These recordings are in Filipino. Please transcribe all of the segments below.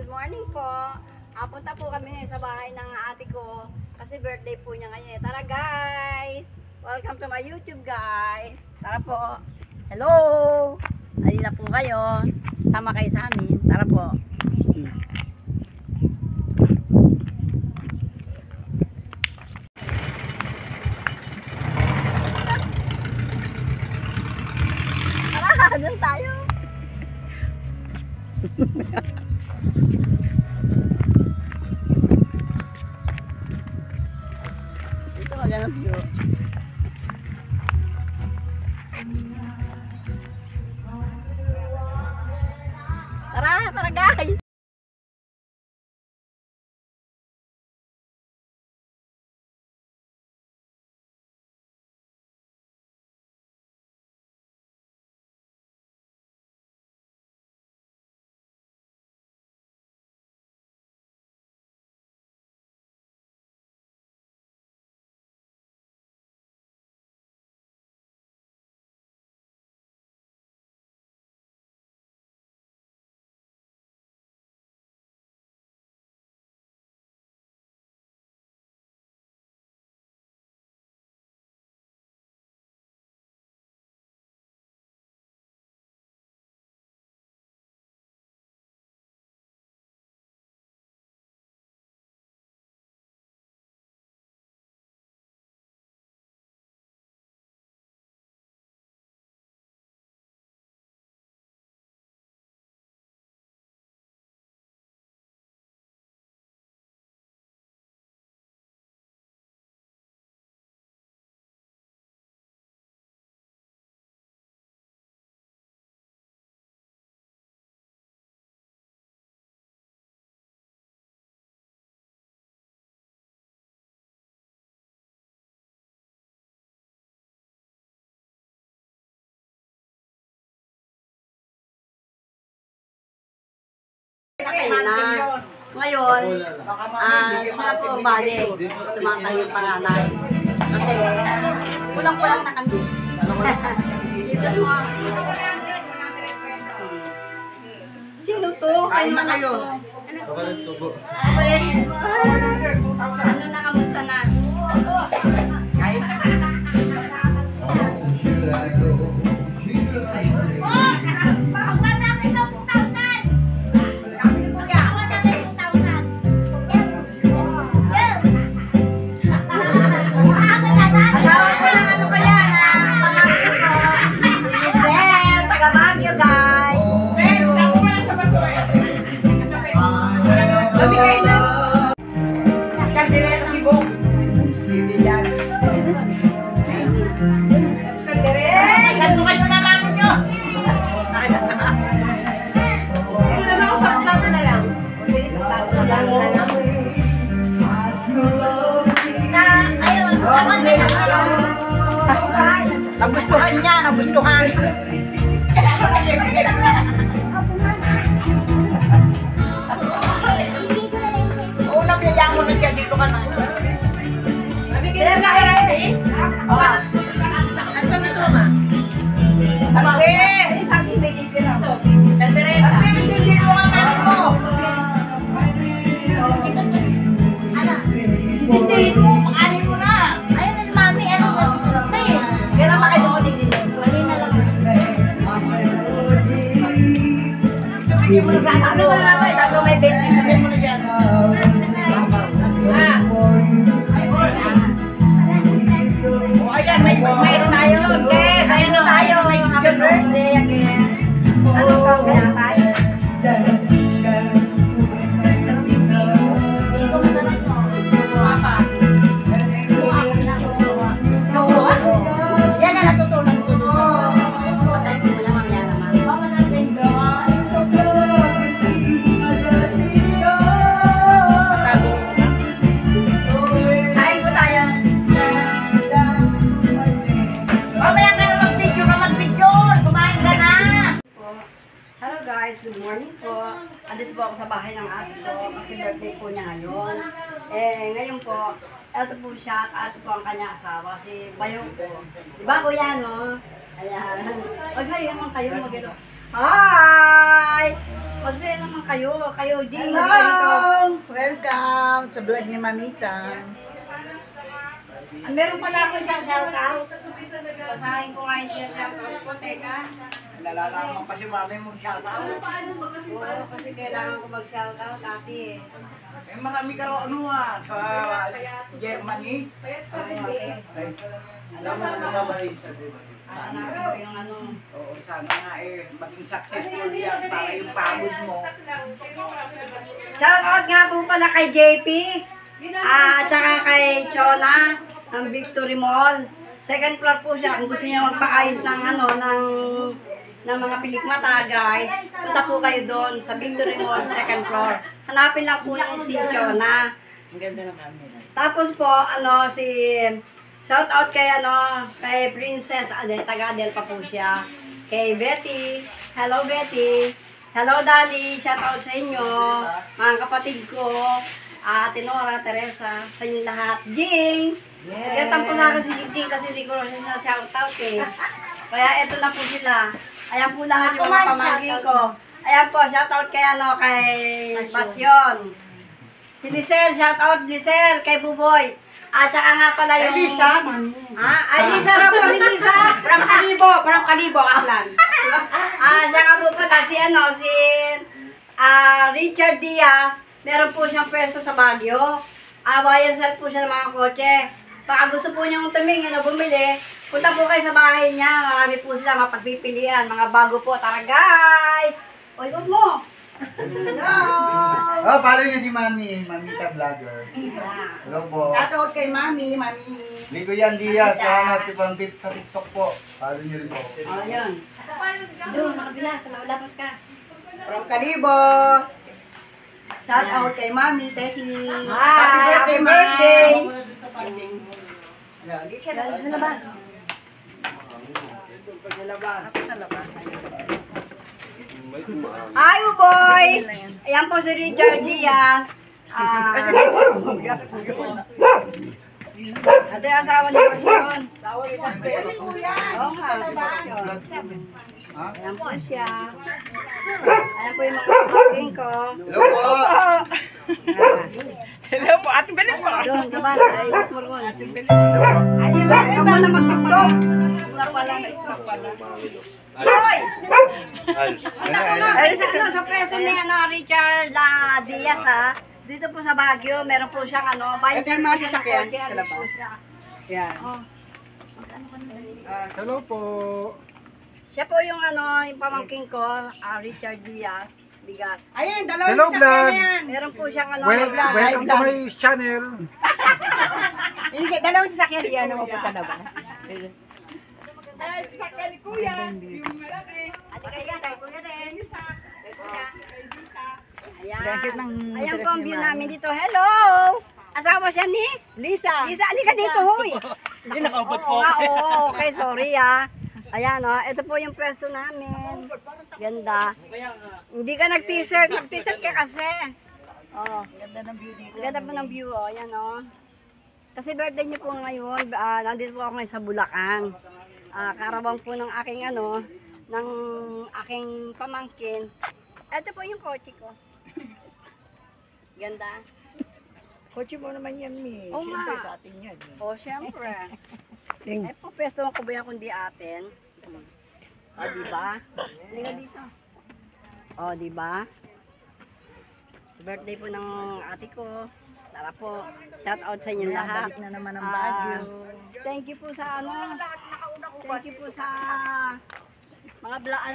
Good morning po. Punta po kami ngayon sa bahay ng ate ko kasi birthday po niya ngayon. Tara guys! Welcome to my YouTube guys. Tara po. Hello! Ayun na po kayo. Sama kayo sa amin. Tara po. Tara! Doon tayo! Ito magandang view. Tara, tara guys. Na. Ngayon, sila po bali, tumatay yung panganay. Kasi, kulang-kulang na kami. Sino to? Kain na kayo. Ano na, kamusta na? Kain na. Nagustuhan niya, nagustuhan. Oo, nabiyayaan mo na siya dito ka na. Sir, nakaready? Oo. Ano ba gusto mo? Sabi! Sabi, bigay sila to. Tandereta. Sabi, bigay mo ang ano mo. Ano? Hindi mo, ano mo na. Ayun na, mami, ano ba? Kailan pa kayo din din? Wali na lang. Sabi mo na Ano ba naman? Tato may bed din. sabi mo na dyan. O, ayan, mayroon tayo. Yes, ayan o. Tayo, happy birthday again. Ano pa kaya tayo? Yan na natutunan ko doon. Patay ko na mamaya naman. Mama natin. Kain po tayo. Mamaya ka na mag-video. Kumain ka na. Hello guys, good morning po. Andito po ako sa bahay ng ate ko kasi birthday po niya ngayon. Ngayon po, ito po siya, ito po ang kanya asawa, si Bayong po. Diba kuya, no? Ayan. Mag-hi naman kayo, mag-ito. Hi! Pag-say naman kayo. Kayo, G. Hello! Welcome sa vlog ni Mamita. Meron pala ako siyang shoutout. Basahin ko nga yung shoutout ko. Teka. Nalalaman pa si Mami mong shoutout. Oo, kasi kailangan ko mag-shoutout, ate. Eh, marami ka rin sa Germany. Alam mo na mabalita, di ba? Hanapin ko yung ano. Oo, sana nga maging successful yan para yung pagod mo. Shoutout nga po pala kay JP. At saka kay Chona ng Victory Mall. Second floor po siya. Kung gusto niya magpaayos ng ano, ng mga pilikmata, guys, punta po kayo doon sa Victory Mall, second floor. Hanapin lang po niyo si Chona. Ang ganda ng Mami. Tapos po, ano, shout out kay Princess taga Adel pa po siya. Kay Betty. Hello, Betty. Hello, Dali. Shout out sa inyo. Mga kapatid ko. Ate Nora, Teresa, sa inyo lahat. Jing! Kaya tampo na ako si Jing kasi hindi ko rin na shout out eh. Kaya eto na po sila. Ayan po lahat yung mga pamangkin ko. Ayan po, shout out kay Pasyon. Si Lisel, shout out Lisel, kay Buboy. At saka nga pala yung... Lisa, Mami. Ay, Lisa raw po ni Lisa. From Kalibo, Aklan. Siya nga po pala si Richard Diaz. Meron po siyang pwesto sa Baguio. Bayan sell po siya ng mga kotse. Baka gusto po niyong tumingin o bumili, punta po kayo sa bahay niya. Marami po sila mapagpipilian. Mga bago po. Tara guys! O, ikot mo. Hello! Oh, follow niyo si Mami, Mamita Vlogger. Hello po. Shoutout kay Mami. Ligo yan Diaz, sa TikTok po. Follow niyo rin po. O, yun. Doon, nakabila. Labas ka. From Kalibo. Shoutout kay Mami, Tehi. Happy birthday! Di siya Sa labas. sa labas. Hi, boy! Ayan po si Richard Diaz. Ate, asawa ni Pasyon. Oo nga. Ha? Ayan po siya. Ayan po yung mga kapatid ko. Hello po. Hello po, Ate Belen po. Doon, kabas. Ay, murgon. Ayun ba? Ikaw mo na magtakbo. Una pala, itak pala. Hoy! Ay, sa preso ni Richard Diaz ha. Dito po sa Baguio, meron po siyang bayan Ito yung mga sasakyan sa labas. Yan. Oh. Hello po. Siya po yung yung pamangking ko, Richard Diaz, Bigas. Ayan, dalawang Hello, sasakyan vlog. na yan. Meron po siyang Welcome to my channel. Hindi, dalawang sasakyan yan ang mapunta na ba? Ayan. Ayan po ang view namin dito. Hello! Asawa siya ni? Lisa. Lisa, alika dito, huy! Hindi nakaupot Oo nga, oo. Okay, sorry Ayan ito po yung pwesto namin. Ganda. Hindi ka nag-t-shirt. Nag-t-shirt ka kasi. Oh. Ganda ng view dito. Ganda po ng view, ayan Kasi birthday niyo po ngayon. Nandito po ako ngayon sa Bulacan. Karawang po ng aking ng aking pamangkin. Ito po yung kotse ko. Ganda. Kotse mo naman yan, Mi. Oo nga. Siyempre, sa atin yan. Siyempre. Po, pwesto ko ba yan kundi atin? Diba? Hindi ka dito. Diba? Birthday po ng ate ko. Tara po. Shout out sa inyo lahat. Balik na naman ang Baguio. Thank you po sa Thank you po sa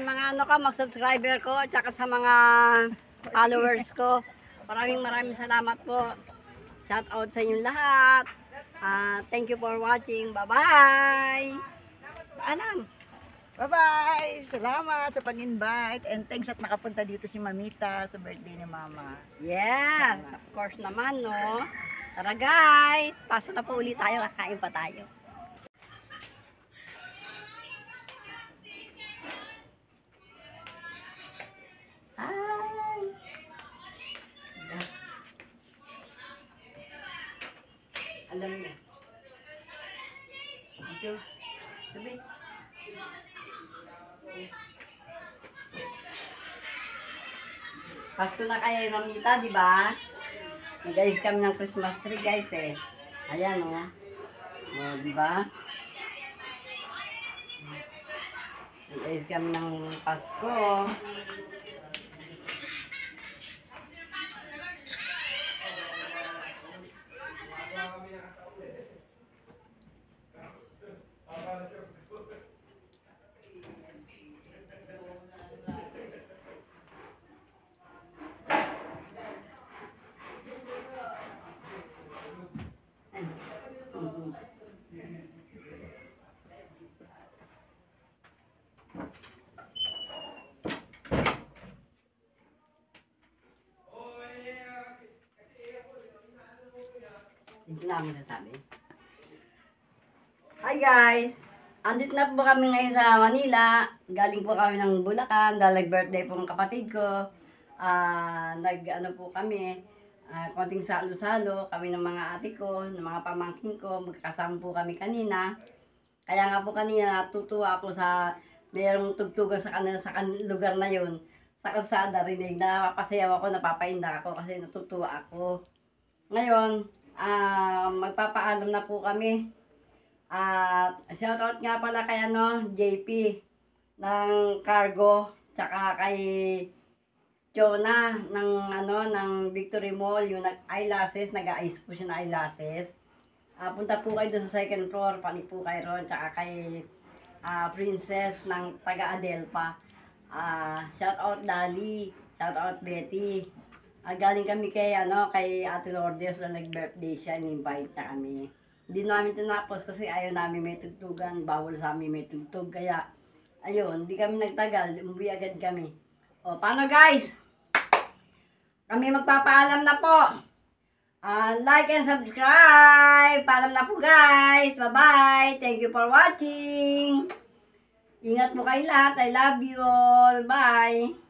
mga mag-subscriber ko at saka sa mga followers ko. Maraming salamat po. Shout out sa inyo lahat. Thank you for watching. Bye-bye. Paalam. Bye-bye! Salamat sa pag-invite and thanks at nakapunta dito si Mamita sa birthday ni Mama. Yes, of course naman, no? Tara guys, pasok na po ulit tayo, kakain pa tayo. Hi! Alam niya. Dito. Tabi. Pasko na kay Mamita, di ba? Nag-ayos kami ng Christmas tree, guys, eh. Ayan, oh. Oh, di ba? Nag-ayos kami ng Pasko. Hindi namin nasabi. Hi guys! Andito na po kami ngayon sa Manila. Galing po kami ng Bulacan dahil birthday po ng kapatid ko. Nag-ano po kami, konting salo-salo kami ng mga ate ko, ng mga pamangkin ko. Magkakasama po kami kanina. Kaya nga po kanina natutuwa ako sa mayroong tugtugan sa lugar na yun. Sa kalsada, rinig, napapasayaw ako, napapaindak ako kasi natutuwa ako. Ngayon, magpapaalam na po kami. Shoutout nga pala kay JP ng Cargo, tsaka kay Chona ng Victory Mall, yung nag-eyelashes, nag-ayos po siya na eyelashes. Punta po kayo doon sa second floor, panik po kayo ron, tsaka kay Princess ng taga Adelpa. Shoutout Dali, shoutout Betty. Galing kami kay Ate Lourdes na nag-birthday siya, in-invite na kami. Hindi namin tinapos kasi ayaw namin may tugtugan, bawal sa amin may tugtog. Kaya, ayun, hindi kami nagtagal, umuwi agad kami. O, paano guys? Kami magpapaalam na po. Like and subscribe. Paalam na po guys. Bye-bye. Thank you for watching. Ingat po kayo lahat. I love you all. Bye.